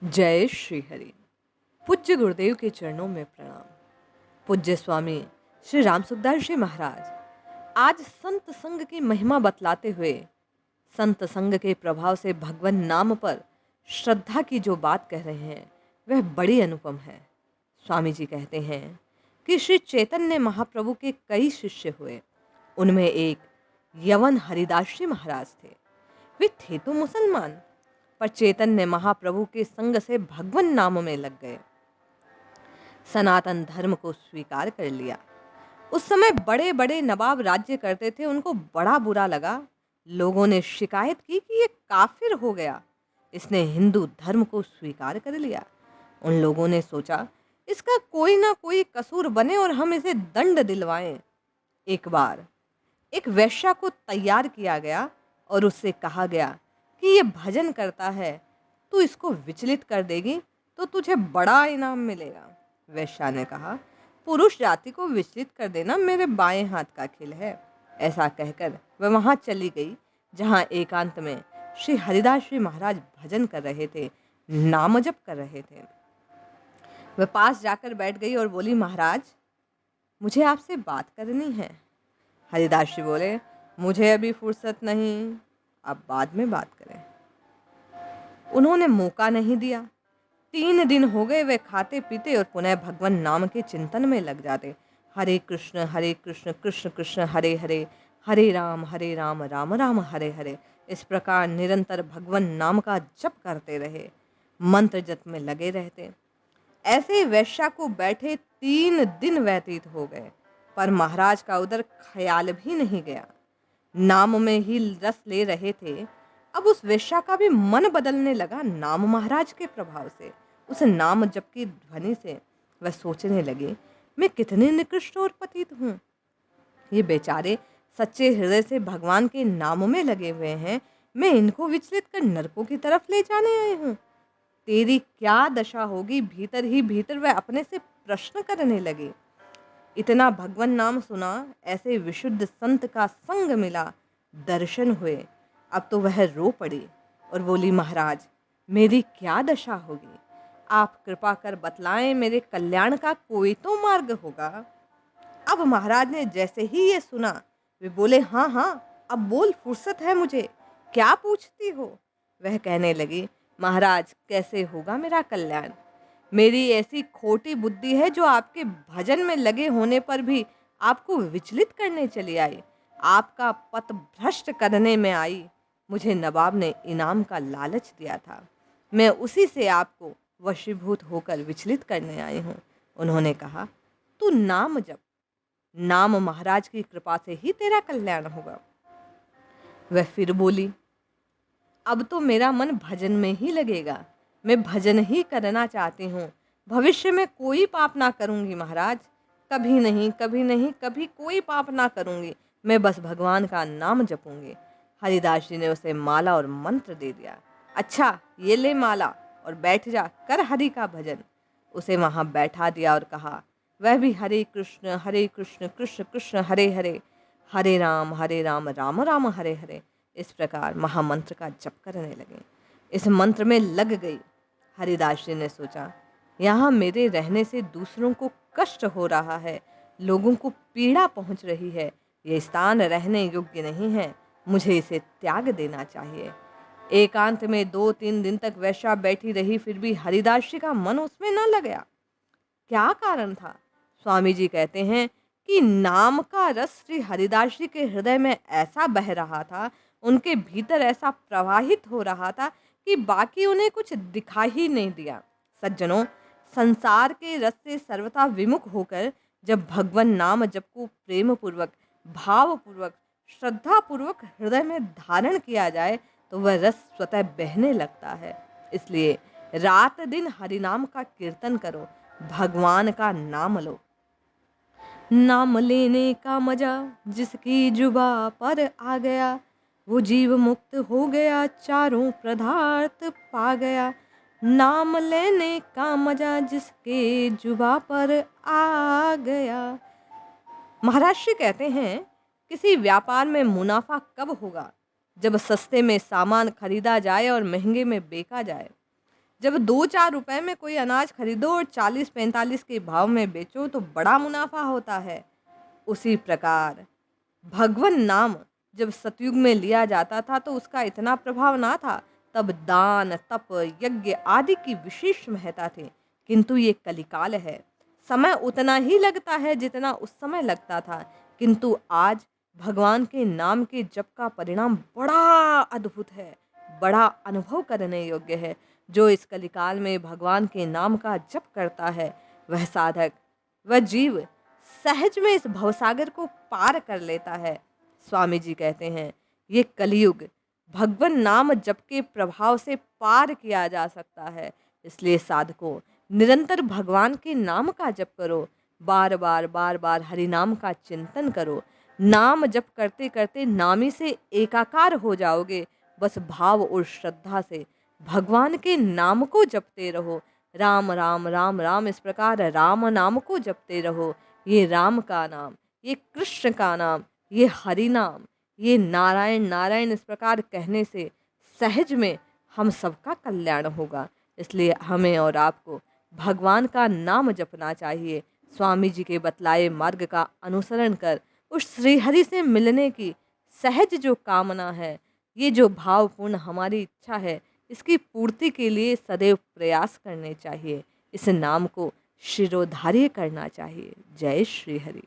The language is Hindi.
जय श्री हरि। पूज्य गुरुदेव के चरणों में प्रणाम। पूज्य स्वामी श्री राम सुखदास जी महाराज आज संत संग की महिमा बतलाते हुए संत संग के प्रभाव से भगवान नाम पर श्रद्धा की जो बात कह रहे हैं वह बड़ी अनुपम है। स्वामी जी कहते हैं कि श्री चैतन्य महाप्रभु के कई शिष्य हुए। उनमें एक यवन हरिदास जी महाराज थे। वे थे तो मुसलमान, पर चैतन्य महाप्रभु के संग से भगवन नाम में लग गए, सनातन धर्म को स्वीकार कर लिया। उस समय बड़े बड़े नवाब राज्य करते थे। उनको बड़ा बुरा लगा। लोगों ने शिकायत की कि ये काफिर हो गया, इसने हिंदू धर्म को स्वीकार कर लिया। उन लोगों ने सोचा इसका कोई ना कोई कसूर बने और हम इसे दंड दिलवाएं। एक बार एक वेश्या को तैयार किया गया और उससे कहा गया कि ये भजन करता है, तू इसको विचलित कर देगी तो तुझे बड़ा इनाम मिलेगा। वेश्या ने कहा, पुरुष जाति को विचलित कर देना मेरे बाएं हाथ का खेल है। ऐसा कहकर वह वहां चली गई जहां एकांत में श्री हरिदास जी महाराज भजन कर रहे थे, नाम जप कर रहे थे। वह पास जाकर बैठ गई और बोली, महाराज मुझे आपसे बात करनी है। हरिदास जी बोले, मुझे अभी फुर्सत नहीं, आप बाद में बात करें। उन्होंने मौका नहीं दिया। 3 दिन हो गए वे खाते पीते और पुनः भगवान नाम के चिंतन में लग जाते। हरे कृष्ण कृष्ण कृष्ण हरे हरे, हरे राम राम राम हरे हरे। इस प्रकार निरंतर भगवान नाम का जप करते रहे, मंत्र जप में लगे रहते। ऐसे वेश्या को बैठे 3 दिन व्यतीत हो गए, पर महाराज का उधर ख्याल भी नहीं गया। नाम में ही रस ले रहे थे। अब उस वेश्या का भी मन बदलने लगा नाम महाराज के प्रभाव से। उस नाम जप की ध्वनि से वह सोचने लगे, मैं कितने निकृष्ट और पतित हूँ। ये बेचारे सच्चे हृदय से भगवान के नाम में लगे हुए हैं, मैं इनको विचलित कर नरकों की तरफ ले जाने आए हूँ। तेरी क्या दशा होगी। भीतर ही भीतर वह अपने से प्रश्न करने लगे। इतना भगवान नाम सुना, ऐसे विशुद्ध संत का संग मिला, दर्शन हुए। अब तो वह रो पड़ी और बोली, महाराज मेरी क्या दशा होगी। आप कृपा कर बतलाएं, मेरे कल्याण का कोई तो मार्ग होगा। अब महाराज ने जैसे ही ये सुना, वे बोले, हाँ हाँ अब बोल, फुर्सत है मुझे, क्या पूछती हो। वह कहने लगी, महाराज कैसे होगा मेरा कल्याण। मेरी ऐसी खोटी बुद्धि है जो आपके भजन में लगे होने पर भी आपको विचलित करने चली आई, आपका पथ भ्रष्ट करने में आई। मुझे नवाब ने इनाम का लालच दिया था, मैं उसी से आपको वशीभूत होकर विचलित करने आई हूँ। उन्होंने कहा, तू नाम जप, नाम महाराज की कृपा से ही तेरा कल्याण होगा। वह फिर बोली, अब तो मेरा मन भजन में ही लगेगा, मैं भजन ही करना चाहती हूँ। भविष्य में कोई पाप ना करूँगी महाराज, कभी नहीं कभी नहीं कभी कोई पाप ना करूँगी, मैं बस भगवान का नाम जपूंगी। हरिदास जी ने उसे माला और मंत्र दे दिया। अच्छा ये ले माला और बैठ जा, कर हरि का भजन। उसे वहाँ बैठा दिया और कहा, वह भी हरे कृष्ण कृष्ण कृष्ण हरे हरे, हरे राम राम राम हरे हरे। इस प्रकार महामंत्र का जप करने लगे। इस मंत्र में लग गई। हरिदास जी ने सोचा, यहाँ मेरे रहने से दूसरों को कष्ट हो रहा है, लोगों को पीड़ा पहुंच रही है, ये स्थान रहने योग्य नहीं है, मुझे इसे त्याग देना चाहिए। एकांत में 2-3 दिन तक वैश्या बैठी रही, फिर भी हरिदास जी का मन उसमें न लगा। क्या कारण था। स्वामी जी कहते हैं कि नाम का रस श्री हरिदास जी के हृदय में ऐसा बह रहा था, उनके भीतर ऐसा प्रवाहित हो रहा था कि बाकी उन्हें कुछ दिखा ही नहीं दिया। सज्जनों, संसार के रस से सर्वथा विमुख होकर जब भगवान नाम जप को प्रेम पूर्वक, भाव पूर्वक, श्रद्धा पूर्वक हृदय में धारण किया जाए तो वह रस स्वतः बहने लगता है। इसलिए रात दिन हरिनाम का कीर्तन करो, भगवान का नाम लो। नाम लेने का मजा जिसकी जुबा पर आ गया, वो जीव मुक्त हो गया, चारों पदार्थ पा गया। नाम लेने का मजा जिसके जुबा पर आ गया। महाराज श्री कहते हैं, किसी व्यापार में मुनाफा कब होगा, जब सस्ते में सामान खरीदा जाए और महंगे में बेचा जाए। जब 2-4 रुपए में कोई अनाज खरीदो और 40-45 के भाव में बेचो तो बड़ा मुनाफा होता है। उसी प्रकार भगवन नाम जब सतयुग में लिया जाता था तो उसका इतना प्रभाव ना था। तब दान, तप, यज्ञ आदि की विशेष महत्ता थी। किंतु ये कलिकाल है, समय उतना ही लगता है जितना उस समय लगता था। किंतु आज भगवान के नाम के जप का परिणाम बड़ा अद्भुत है, बड़ा अनुभव करने योग्य है। जो इस कलिकाल में भगवान के नाम का जप करता है, वह साधक, वह जीव सहज में इस भवसागर को पार कर लेता है। स्वामी जी कहते हैं, ये कलयुग भगवान नाम जप के प्रभाव से पार किया जा सकता है। इसलिए साधकों, निरंतर भगवान के नाम का जप करो, बार बार बार बार हरि नाम का चिंतन करो। नाम जप करते करते नामी से एकाकार हो जाओगे। बस भाव और श्रद्धा से भगवान के नाम को जपते रहो। राम राम राम राम इस प्रकार राम नाम को जपते रहो। ये राम का नाम, ये कृष्ण का नाम, ये हरि नाम, ये नारायण नारायण इस प्रकार कहने से सहज में हम सबका कल्याण होगा। इसलिए हमें और आपको भगवान का नाम जपना चाहिए। स्वामी जी के बतलाए मार्ग का अनुसरण कर उस श्रीहरि से मिलने की सहज जो कामना है, ये जो भावपूर्ण हमारी इच्छा है, इसकी पूर्ति के लिए सदैव प्रयास करने चाहिए। इस नाम को शिरोधार्य करना चाहिए। जय श्री हरि।